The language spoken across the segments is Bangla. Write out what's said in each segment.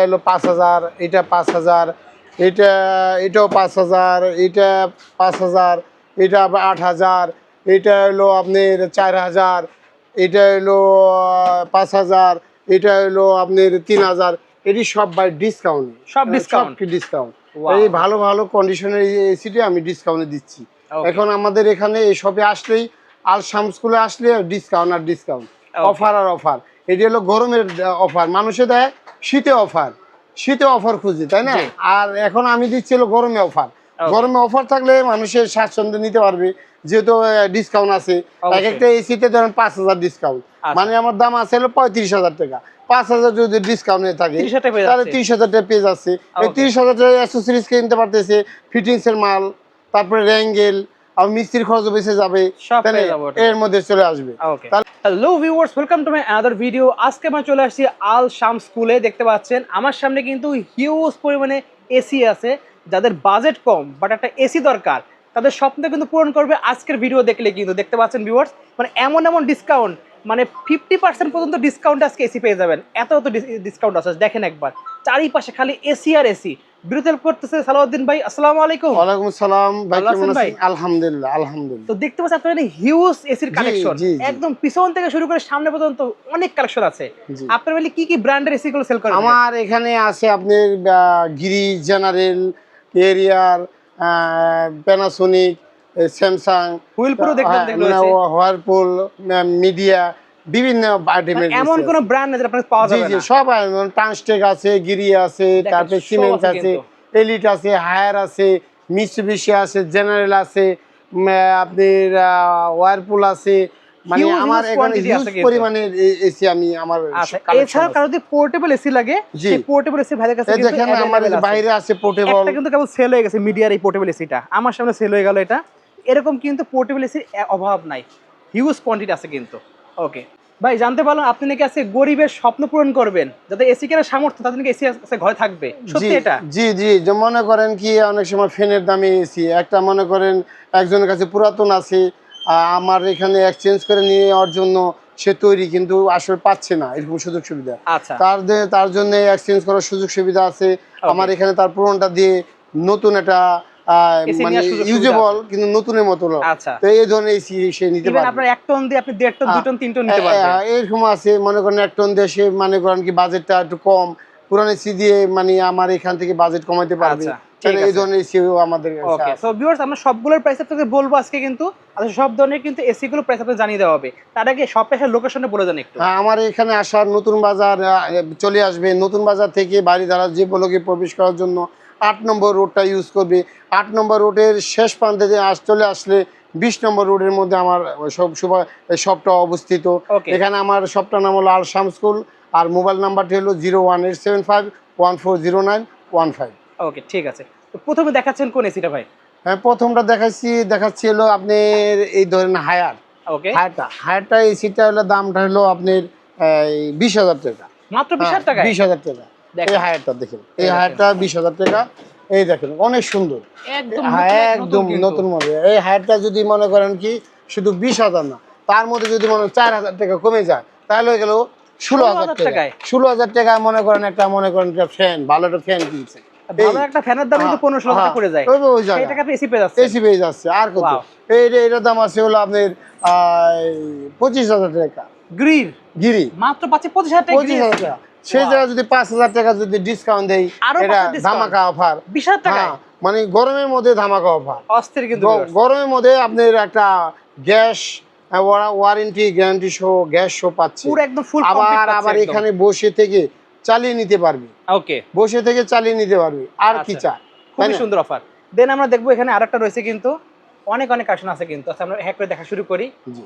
হলো 5000, এটা 5000, এটাও 5000, এটা 5000, এটা আবার 8000, এটা হলো আপনার 4000, এটা হলো 5000, এটা হলো আপনার 3000। এটি সব বাই ডিসকাউন্ট, সব ডিসকাউন্ট। ডিসকাউন্ট। এই ভালো ভালো কন্ডিশনের এসিটি আমি ডিসকাউন্টে দিচ্ছি। এখন আমাদের এখানে এই শপে আসলেই, আল শামসকুলে আসলে ডিসকাউন্ট আর ডিসকাউন্ট, অফার আর অফার। এটি হলো গরমের অফার, মানুষে দেয় শীতে অফার, শীতে অফার খুঁজি, তাই না? আর এখন আমি দিচ্ছি হলো গরমে অফার। গরমে অফার থাকলে মানুষের স্বাচ্ছন্দ্য নিতে পারবে, যেহেতু ডিসকাউন্ট আছে। এক একটা এসিতে ধরেন 5000 ডিসকাউন্ট, মানে আমার দাম আছে হলো 35,000 টাকা। 5000 যদি ডিসকাউন্টে থাকে তাহলে 30,000 টাকা পেয়ে যাচ্ছে। এই 30,000 টাকা অ্যাক্সেসরিজ কিনতে পারতেছে, ফিটিংস এর মাল, তারপরে র্যাঙ্গেল, আর মিস্ত্রির খরচ বেঁচে যাবে, এর মধ্যে চলে আসবে। Hello viewers, welcome to my other video. আজকে আমরা চলে আসছি আল শামস স্কুলে। দেখতে পাচ্ছেন আমার সামনে কিন্তু হিউজ পরিমাণে এসি আছে। যাদের বাজেট কম বাট একটা এসি দরকার, তাদের স্বপ্ন কিন্তু পূরণ করবে আজকের ভিডিও দেখলে। কিন্তু দেখতে পাচ্ছেন ভিউয়ার্স, মানে এমন ডিসকাউন্ট, মানে 50% পর্যন্ত ডিসকাউন্ট আজকে এসি পেয়ে যাবেন। এত ডিসকাউন্ট আছে, দেখেন একবার চারিপাশে খালি এসি আর এসি। বিরতিল করতেছে সালাউদ্দিন ভাই, আসসালামু আলাইকুম। ওয়ালাইকুম আসসালাম ভাই, কেমন আছেন? আলহামদুলিল্লাহ, আলহামদুলিল্লাহ। তো দেখতে পাচ্ছেন আপনার হিউজ এসির কালেকশন, একদম পিছন থেকে শুরু করে সামনে পর্যন্ত অনেক কালেকশন আছে। আপনার বলি কি কি ব্র্যান্ডের এসি গুলো সেল করেন? আমার এখানে আছে আপনার গিরি, জেনারেল, এরিয়ার, প্যানাসোনিক, স্যামসাং, হুইলপুরও দেখবেন, হোয়ারপুল, মিডিয়া, বিভিন্ন আইটেমের। এমন কোন ব্র্যান্ড আছে আপনাদের পাওয়া যাবে না? সব ট্রান্সটেক আছে, গিরি আছে, তারপরে সিমেন্স আছে, এলিট আছে, হায়ার আছে, মিৎসুবিশি আছে, জেনারেল আছে, আপনার ওয়ারপুল আছে। মানে আমার এখানে হিউজ পরিমাণের এসি আমি আমার। এছাড়া কারো যদি পোর্টেবল এসি লাগে, সেই পোর্টেবল এসি ভাইদের কাছে কিন্তু দেখেন আমার বাইরে আছে পোর্টেবল। এটা কিন্তু কেবল সেল হয়ে গেছে মিডিয়ার এই পোর্টেবল এসিটা, আমার সামনে সেল হয়ে গেল এটা। এরকম কিন্তু পোর্টেবল এসির অভাব নাই, হিউজ কোয়ান্টিটি আছে কিন্তু। ওকে ভাই, জানতে পারলাম আপনি নাকি আজকে গরিবের স্বপ্ন পূরণ করবেন, যাতে এসি কেনার সামর্থ্য তাদের নাকি এসি আছে ঘরে থাকবে, সত্যি এটা? জি জি, যে মনে করেন কি অনেক সময় ফ্যানের দামে এসি একটা, মনে করেন একজনের কাছে পুরাতন আছে, আমার এখানে এক্সচেঞ্জ করে নিয়ে যাওয়ার জন্য সে তৈরি, কিন্তু আসলে পাচ্ছে না এরকম সুযোগ সুবিধা। তার জন্য এক্সচেঞ্জ করার সুযোগ সুবিধা আছে আমার এখানে। তার পুরোনোটা দিয়ে নতুন একটা মানে ইউজেবল কিন্তু নতুনের মতো, তো এই ধরনের এসি সে নিতে পারবে। আপনার 1 টন দিয়ে আপনি 1.5 টন 2 টন 3 টন নিতে পারবেন। এরকম আছে, মনে করেন 1 টন দিয়ে সে মনে করেন কি বাজেটটা একটু কম, পুরানো এসি দিয়ে মানে আমার এখান থেকে বাজেট কমাইতে পারবে। এই ধরনের এসিও আমাদের কাছে আছে। সো ভিউয়ার্স, আমরা সবগুলোর প্রাইস আপনাদের বলবো আজকে, কিন্তু আচ্ছা সব ধরনের কিন্তু এসি গুলো প্রাইস আপনাদের জানিয়ে দেওয়া হবে। তার আগে শপের লোকেশনে বলে দেন একটু। আমার এখানে আসার নতুন বাজার চলে আসবে, নতুন বাজার থেকে বাড়িধারা যে ব্লকে প্রবেশ করার জন্য 8 নম্বর রোডটা ইউজ করবে। 8 নম্বর রোডের শেষ প্রান্তে চলে আসলে 20 নম্বর রোডের মধ্যে আমার শপটা অবস্থিত। এখানে আমার শপটার নাম হলো আল শামস স্কুল, আর মোবাইল নাম্বারটি হলো 01875140915। ওকে, ঠিক আছে। তো প্রথমে দেখাচ্ছেন কোন এসিটা ভাই? হ্যাঁ, প্রথমটা দেখাচ্ছি হলো আপনার এই ধরেন হায়ার। ওকে, হায়ারটা এসিটা হলো দামটা হলো আপনার 20,000 টাকা, মাত্র 20,000 টাকা। 20,000 টাকা। এই হায়ারটা দেখেন, এই হায়ারটা 20,000 টাকা। এই দেখেন অনেক সুন্দর, একদম নতুন মডেল। এই হায়ারটা যদি মনে করেন কি শুধু 20,000 না, তার মধ্যে যদি মনে 4,000 টাকা কমে যায় তাহলে হয়ে গেল 16,000 টাকা। 16,000 টাকা মনে করেন একটা ফ্যান, ভালো একটা ফ্যান কিনছে, ভালো একটা ফ্যানের দাম কিন্তু 15,000 টাকা পড়ে যায়। এই টাকাতে এসি পেয়ে যাচ্ছে। আর কত? এটার দাম আছে হলো আপনার 25,000 টাকা। গিরি মাত্র পাচ্ছে 25,000 টাকা। 25,000 টাকা। সেই জায়গায় যদি 5,000 টাকা যদি ডিসকাউন্ট দেই, এটা ধামাকা অফার। 20,000 টাকা, মানে গরমের মধ্যে ধামাকা অফার, অস্থির কিন্তু। গরমের মধ্যে আপনার একটা গ্যাস ওয়ারেন্টি গ্যারান্টি সহ গ্যাস শো পাচ্ছে পুরো একদম ফুল। আবার এখানে বসে থেকে চালিয়ে নিতে পারবি। ওকে, বসে থেকে চালিয়ে নিতে পারবি, আর কি চা। খুবই সুন্দর অফার। দেন আমরা দেখবো এখানে আরেকটা রয়েছে কিন্তু, অনেক কালেকশন আছে কিন্তু। আচ্ছা আমরা হ্যাক করে দেখা শুরু করি। জি,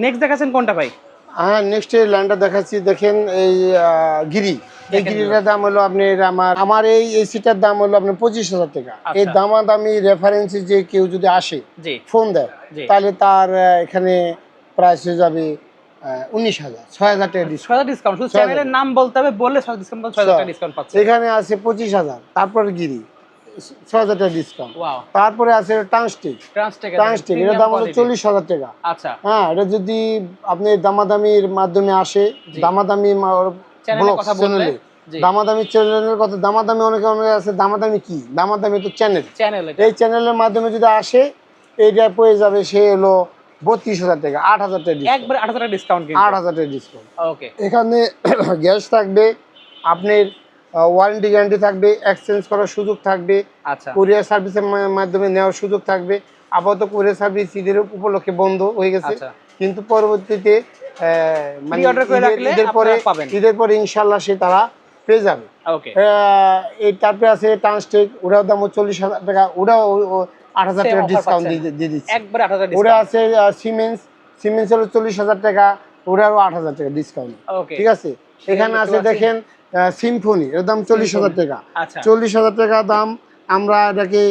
নেক্সট দেখাচ্ছেন কোনটা ভাই? হ্যাঁ, নেক্সট এই লাইনটা দেখাচ্ছি। দেখেন এই গিরি, এই গিরিটার দাম হলো আপনার আমার এই এসিটার দাম হলো আপনার 25,000 টাকা। এই দামাদামি রেফারেন্সে যে কেউ যদি আসে ফোন দেয়, তাহলে তার এখানে প্রাইস হয়ে যাবে 19,000, 6,000 টাকা ডিসকাউন্ট। শুধু চ্যানেলের নাম বলতে হবে, বললে 6,000 টাকা ডিসকাউন্ট পাচ্ছে। এখানে আছে 25,000, তারপর গিরি 6,000 টাকা ডিসকাউন্ট। তারপরে আছে ট্রান্সটেক, এর দাম হলো 40,000 টাকা। আচ্ছা, হ্যাঁ, এটা যদি আপনি দামাদামির মাধ্যমে আসে, দামাদামি ব্লগ চ্যানেলে জি। দামাদামি চ্যানেলের কথা, দামাদামি অনেকে অনেকে আছে, দামাদামি কি, দামাদামি তো চ্যানেল। চ্যানেল এই চ্যানেলের মাধ্যমে যদি আসে এইটা পেয়ে যাবে সে হলো 32,000 টাকা, 8,000 টাকা ডিসকাউন্ট, একবার 8,000 টাকা ডিসকাউন্ট কিন্তু 8,000 টাকা ডিসকাউন্ট। ওকে এখানে গ্যাস থাকবে, আপনার ওয়ারেন্টি গ্যারান্টি থাকবে, এক্সচেঞ্জ করার সুযোগ থাকবে, আচ্ছা কুরিয়ার সার্ভিসের মাধ্যমে নেওয়ার সুযোগ থাকবে। আপাতত কুরিয়ার সার্ভিস ঈদের উপলক্ষে বন্ধ হয়ে গেছে, আচ্ছা কিন্তু পরবর্তীতে মানে Pre-order করে রাখলে আপনারা পাবেন। ঈদের পরে ইনশাল্লাহ সে তারা পেয়ে যাবে। ওকে এই তারপরে আছে ট্রান্সটেক, ওটার দাম 40,000 টাকা, ওটাও 8,000 Same টাকা offer ডিসকাউন্ট পাচ্ছেন। দিয়ে দিচ্ছি। একবার 8,000 ওটা ডিসকাউন্ট আছে সিমেন্স, সিমেন্স হলো 40,000 টাকা, ওটারও 8,000 টাকা ডিসকাউন্ট। ওকে ঠিক আছে, এখানে দেখতে আছে পাচ্ছি। দেখেন সিম্ফনি, এর দাম 40,000 টাকা। আচ্ছা 40,000 টাকা দাম, আমরা এটাকে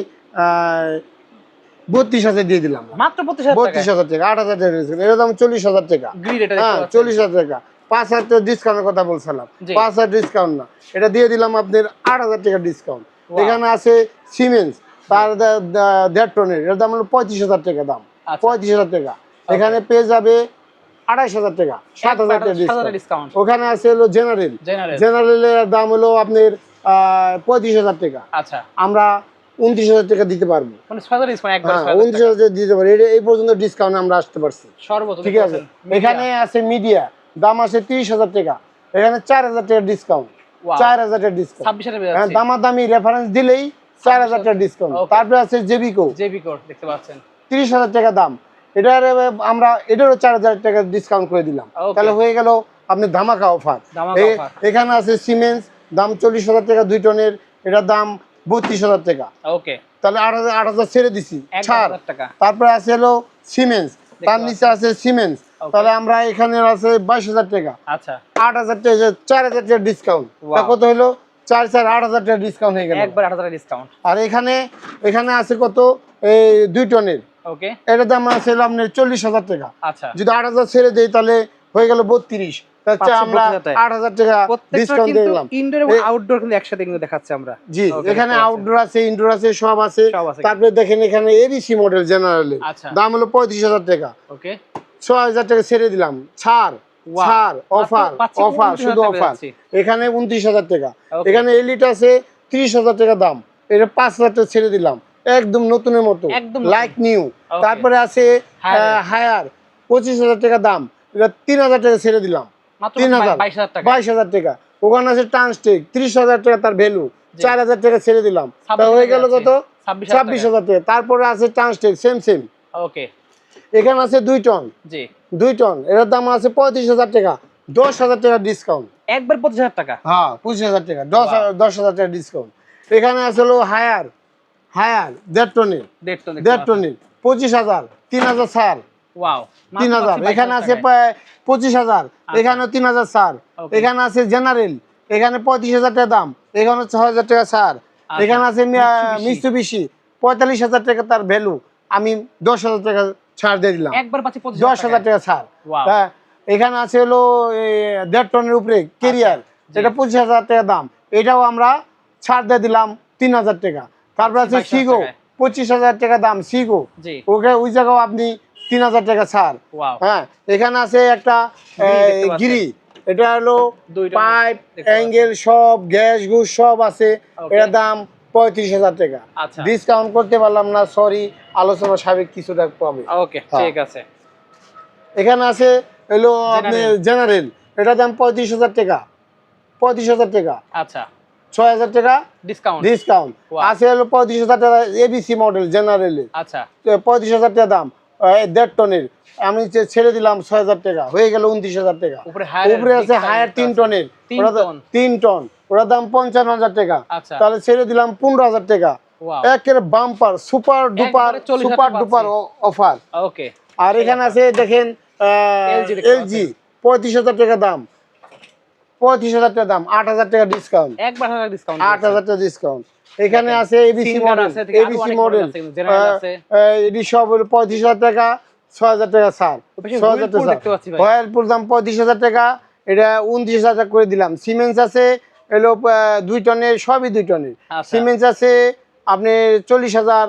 32,000 দিয়ে দিলাম। মাত্র 32,000 টাকা 32,000 টাকা, 8,000 টাকা ডিসকাউন্ট, এর দাম 40,000 টাকা। গ্রিড এটা হ্যাঁ, দেখতে পাচ্ছেন 40,000 টাকা, 5,000 টাকা ডিসকাউন্টের কথা বলছিলাম, জি। 5,000 ডিসকাউন্ট না, এটা দিয়ে দিলাম আপনার 8,000 টাকা ডিসকাউন্ট। Wow. এখানে আছে সিমেন্স, তার 1.5 টনের, এর দাম হলো 35,000 টাকা দাম, আচ্ছা 35,000 টাকা। এখানে পেয়ে যাবে 28,000 টাকা, 7,000 টাকা ডিসকাউন্ট। ডিসকাউন্ট ওখানে আছে হলো জেনারেল, জেনারেল জেনারেলের দাম হলো আপনার 35,000 টাকা, আচ্ছা আমরা 29,000 টাকা দিতে পারবো। মানে 6,000 ডিসকাউন্ট একবার হ্যাঁ, 6,000 টাকা 29,000 দিতে পারি, এই পর্যন্ত ডিসকাউন্ট আমরা আসতে পারছি। সর্বোচ্চ ঠিক আছে, এখানে আছে মিডিয়া, দাম আছে 30,000 টাকা, এখানে 4,000 টাকা ডিসকাউন্ট, 4,000 টাকা ডিসকাউন্ট। 26 পেয়ে হ্যাঁ, যাচ্ছে দামাদামি রেফারেন্স দিলেই 4,000 টাকা ডিসকাউন্ট। Okay. তারপরে আছে জেবিকো, জেবি কোড দেখতে পাচ্ছেন 30,000 টাকা দাম, এটার আমরা এটারও 4,000 টাকা ডিসকাউন্ট করে দিলাম। Okay. তাহলে হয়ে গেল আপনি ধামাকা অফার। ধামাকা offer। এখানে আছে সিমেন্স, দাম 40,000 টাকা 2 টনের, এটার দাম 32,000 টাকা, ওকে তাহলে 8,000 ছেড়ে দিছি ছাড়। 1,000 টাকা তারপরে আছে হলো সিমেন্স, তার নিচে আছে সিমেন্স, Okay. তাহলে আমরা এখানে আছে 22,000 টাকা, আচ্ছা 8,000 টাকা, 4,000 টাকা ডিসকাউন্ট। Wow. কত হলো 8,000 টাকা ডিসকাউন্ট হয়ে গেল। একবার 8,000 ডিসকাউন্ট আর এখানে এখানে আছে কত, এই 2 টনের, ওকে এটার দাম আছে হলো আপনার 40,000 টাকা। আচ্ছা যদি 8,000 ছেড়ে দেই তাহলে হয়ে গেল 32, তাহলে পাচ্ছি আমরা 32,000 টাকা। 8,000 টাকা প্রত্যেকটা ডিসকাউন্ট কিন্তু দিলাম। ইনডোর এবং আউটডোর কিন্তু একসাথে কিন্তু দেখাচ্ছে আমরা জি, Okay, এখানে দেখতে পাচ্ছি। আউটডোর আছে, ইনডোর আছে, সব আছে। সব আছে। তারপরে দেখেন এখানে এবিসি মডেল জেনারেলের আচ্ছা দাম হলো 35,000 টাকা, ওকে 6,000 টাকা ছেড়ে দিলাম, ছাড় Wow. ছাড়, অফার পাচ্ছি অফার, 29,000 শুধু টাকা অফার। পাচ্ছি। এখানে 29,000 টাকা। Okay. এখানে এলিট আছে 30,000 টাকা দাম, এটা 5,000 টাকা ছেড়ে দিলাম, একদম নতুনের মতো, একদম নতুন। Like new. Okay. তারপরে আছে Higher. হায়ার, 25,000 টাকা দাম, এটা 3,000 টাকা ছেড়ে দিলাম, মাত্র 3,000, 22,000 টাকা 22,000 টাকা। ওখানে আছে ট্রান্সটেক, 30,000 টাকা তার ভ্যালু, জি। 4,000 টাকা ছেড়ে দিলাম, তা 26,000 হয়ে গেল টাকা কত, আছে। 26,000 টাকা। তারপরে আছে ট্রান্সটেক, সেম সেম। ওকে এখানে আছে 2 টন, জি 2 টন, এটার দাম আছে 35,000 টাকা, 10,000 টাকা ডিসকাউন্ট। একবার 25,000 টাকা হ্যাঁ, 25,000 টাকা, 10,000 টাকা ডিসকাউন্ট। এখানে আছে হলো হায়ার, হায়ার 1.5 টনের, 1.5 টন 1.5 টনের 25,000, 3,000 ছাড়, ওয়াও 3,000। এখানে আছে 25,000, এখানে 3,000 ছাড়। Okay. এখানে আছে জেনারেল, এখানে 35,000 টাকা দাম, এখানে 6,000 টাকা ছাড়। আচ্ছা। এখানে আছে Mitsubishi। মিৎসুবিশি, 45,000 টাকা তার ভ্যালু, আমি 10,000 টাকা ছাড় দিয়ে দিলাম, একবার পাচ্ছি 25,000 10,000 টাকা ছাড়। Wow. হ্যাঁ, এখানে আছে হলো 1.5 টনের উপরে কেরিয়ার, জি। এটা 25,000 টাকা দাম, এটাও আমরা ছাড় দিয়ে দিলাম 3,000 টাকা। তারপর আছে 22,000 সিগো, টাকায়। 25,000 টাকা দাম সিগো, জি ওকে ওই জায়গাও আপনি 3,000 টাকা ছাড়। ওয়াও হ্যাঁ, এখানে আছে একটা দেখতে পাচ্ছেন। গিরি, এটা হলো 2 টনের পাইপ, দেখতে অ্যাঙ্গেল, সব গ্যাস গুস সব আছে, Okay. এর দাম 35,000 টাকা। আচ্ছা ডিসকাউন্ট করতে পারলাম না, সরি, আলোচনা সাবেক কিছুটা পাবে। ওকে হ্যাঁ। ঠিক আছে এখানে আছে হলো আপনি General। জেনারেল, এটার দাম 35,000 টাকা, 35,000 টাকা, আচ্ছা 6,000 টাকা ডিসকাউন্ট ডিসকাউন্ট। Wow. আছে হলো 35,000 টাকা এবিসি মডেল জেনারেলের, আচ্ছা 35,000 টাকা দাম, 1.5 টনের, আমি ছেড়ে দিলাম 6,000 টাকা, হয়ে গেল 29,000 টাকা। উপরে হায়ার উপরে আছে হায়ার 3 টনের, 3 ওরা টন 3 টন, ওটার দাম 55,000 টাকা, আচ্ছা তাহলে ছেড়ে দিলাম 15,000 টাকা। ওয়াও একেবারে বাম্পার সুপার ডুপার, একবারে 40,000 সুপার টাকা ডুপার অফার। ওকে আর এখানে আছে দেখেন LG দেখতে এলজি, 35,000 টাকা দাম, 35,000 টাকা দাম, 8,000 টাকা ডিসকাউন্ট, একবার ডিসকাউন্ট 8,000 টাকা ডিসকাউন্ট। এখানে দেখেন, আছে এবিসি Singer মডেল, আছে, থেকে আরো এবিসি অনেক মডেল, model আছে, General আছে। এডি সব হলো 35,000 টাকা, 6,000 টাকা ছাড়, ওপাশে 6,000 Whirlpool টাকা দেখতে পাচ্ছি ভাই। রয়্যালপুর দাম 35,000 টাকা, এটা 29,000 টাকা করে দিলাম। সিমেন্স আছে এলো 2 টনের, সবই 2 টনের। আচ্ছা। সিমেন্স আছে আপনি 40,000,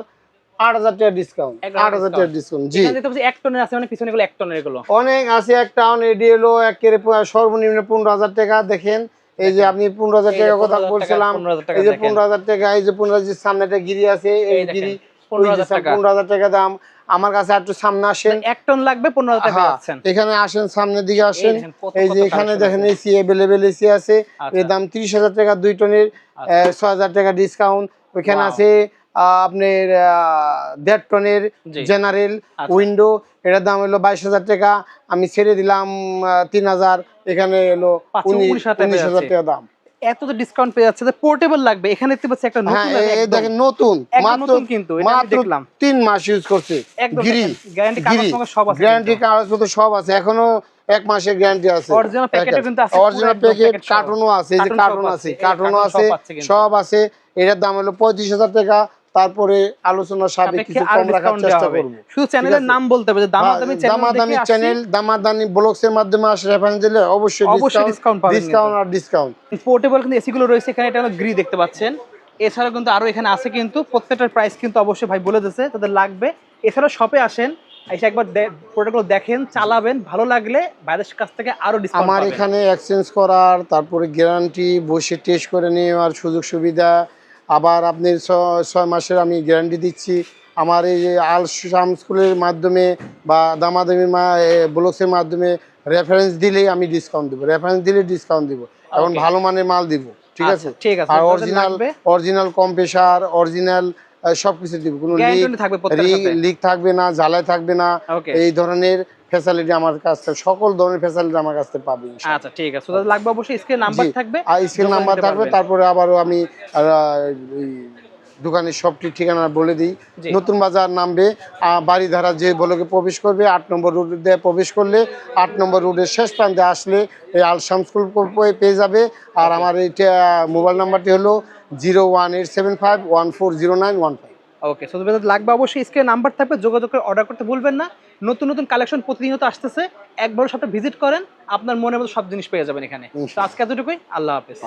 8,000 টাকা ডিসকাউন্ট, 8,000 টাকা ডিসকাউন্ট। জি, এখানে দেখতে পাচ্ছি 1 টনের আছে, মানে পিছনে এগুলো 1 টনের এগুলো অনেক আছে। একটা এডি হলো একেবারে সর্বনিম্ন 15,000 টাকা। দেখেন এই যে আপনি 15,000 এই যে টাকার কথা 15,000 বলছিলাম, 15,000 টাকা এই যে দেখেন। 15,000 টাকা, এই যে 15,000 সামনে একটা গিরি আছে, এই দেখেন, গিরি 15,000 টাকা। 15,000 টাকা দাম। আমার কাছে একটু সামনে আসেন। 1 টন লাগবে 15,000 টাকা হ্যাঁ, পাচ্ছেন। এখানে আসেন, সামনের দিকে আসেন। দেখেন কত এই যে কত এখানে collection দেখেন আছে। এসি अवेलेबल এসি আছে। আচ্ছা। এর দাম 30,000 টাকা 2 টনের, আচ্ছা। 6,000 টাকা ডিসকাউন্ট। ওইখানে Wow! আছে আপনার 1.5 টনের জি। জেনারেল আচ্ছা। উইন্ডো, এটার দাম হলো 22,000 টাকা। আমি ছেড়ে দিলাম 3,000। এখানে হলো 19,000 টাকা 19,000 টাকা দাম। এত তো ডিসকাউন্ট পেয়ে যাচ্ছে, পোর্টেবল লাগবে। এখানে দেখতে পাচ্ছি একটা হ্যাঁ, নতুন আছে এই একদম। দেখেন নতুন, একদম মাত্র নতুন কিন্তু এটা আমি মাত্র দেখলাম। 3 মাস ইউজ করছে। একদম গিরি, গ্যারান্টি কাগজ সঙ্গে সব আছে। গ্যারান্টি কাগজপত্র সব আছে, এখনো 1 মাসের গ্যারান্টি আছে। অরিজিনাল প্যাকেটও কিন্তু আছে, অরিজিনাল পুরো একদম প্যাকেট, প্যাকেট সহ। কার্টুনও আছে, এই যে কার্টুন কার্টুন সব আছে, আছে, এই কার্টুনও কার্টুন আছে, সব আছে কিন্তু। সব আছে। এটার দাম হলো 35,000 টাকা। তারপরে আলোচনা সাপেক্ষে সাপেক্ষে কিছু আরো কম রাখার ডিসকাউন্ট দেওয়া চেষ্টা হবে। করব। শুধু চ্যানেলের নাম বলতে হবে যে দামাদামি চ্যানেল দামাদামি দেখে আসছি। চ্যানেল, দামাদামি ব্লগসের মাধ্যমে আসে রেফারেন্স দিলে অবশ্যই ডিসকাউন্ট পাবেন ডিসকাউন্ট আর ডিসকাউন্ট। পোর্টেবল কিন্তু এসি গুলো রয়েছে এখানে, এটা হলো গ্রি দেখতে পাচ্ছেন। এছাড়াও কিন্তু আরো এখানে আছে, কিন্তু প্রত্যেকটার প্রাইস কিন্তু অবশ্যই ভাই বলে দিয়েছে তাদের লাগবে। এছাড়াও শপে আসেন, এসে একবার প্রোডাক্টগুলো দেখেন, চালাবেন, ভালো লাগলে ভাইদের কাছ থেকে আরো ডিসকাউন্ট আমার পাবেন। এখানে এক্সচেঞ্জ করার, তারপরে গ্যারান্টি, বসে টেস্ট করে নেওয়ার সুযোগ সুবিধা। আবার আপনি 6 মাসের আমি গ্যারান্টি দিচ্ছি। আমার এই যে আল শাম স্কুলের মাধ্যমে বা দামাদামি ব্লগসের মাধ্যমে রেফারেন্স দিলেই আমি ডিসকাউন্ট দেবো, রেফারেন্স দিলে ডিসকাউন্ট দিব, এবং Okay. ভালো মানের মাল দিব। ঠিক আছে, ঠিক আছে। আর যাদের অরিজিনাল লাগবে, অরিজিনাল কম্প্রেসার, অরিজিনাল সবকিছু দিব। কোনো গ্যারান্টি থাকবে প্রত্যেকটার সাথে। লিক থাকবে না, জ্বালাই থাকবে না। Okay. এই ধরনের ফ্যাসিলিটি আমার কাছ থেকে, সকল ধরনের ফ্যাসিলিটি আমার কাছ থেকে পাবে ইনশাআল্লাহ। আচ্ছা ঠিক আছে, যাদের লাগবে অবশ্যই স্ক্রিনে নাম্বার জি, থাকবে, আর স্ক্রিন যোগাযোগ নাম্বার দিতে থাকবে। পারবেন। তারপরে আবারও আমি এই দোকানের সবটি ঠিকানা বলে দিই। জি। নতুন বাজার নামবে, বাড়িধারা যে ব্লকে প্রবেশ করবে, 8 নম্বর রোড দিয়ে প্রবেশ করলে 8 নম্বর রোডের শেষ প্রান্তে আসলে এই আল শাম স্কুল পেয়ে যাবে। আর আমার এইটা মোবাইল নাম্বারটি হলো 01875140915। ওকে, সো যাদের লাগবে অবশ্যই স্ক্রিনে নাম্বার থাকবে, যোগাযোগ করে অর্ডার করতে ভুলবেন না। নতুন নতুন কালেকশন প্রতিনিয়ত আসতেছে, একবার সবটা ভিজিট করেন, আপনার মনের মতো সব জিনিস পেয়ে যাবেন এখানে। তো আজকে এতটুকুই, আল্লাহ হাফেজ।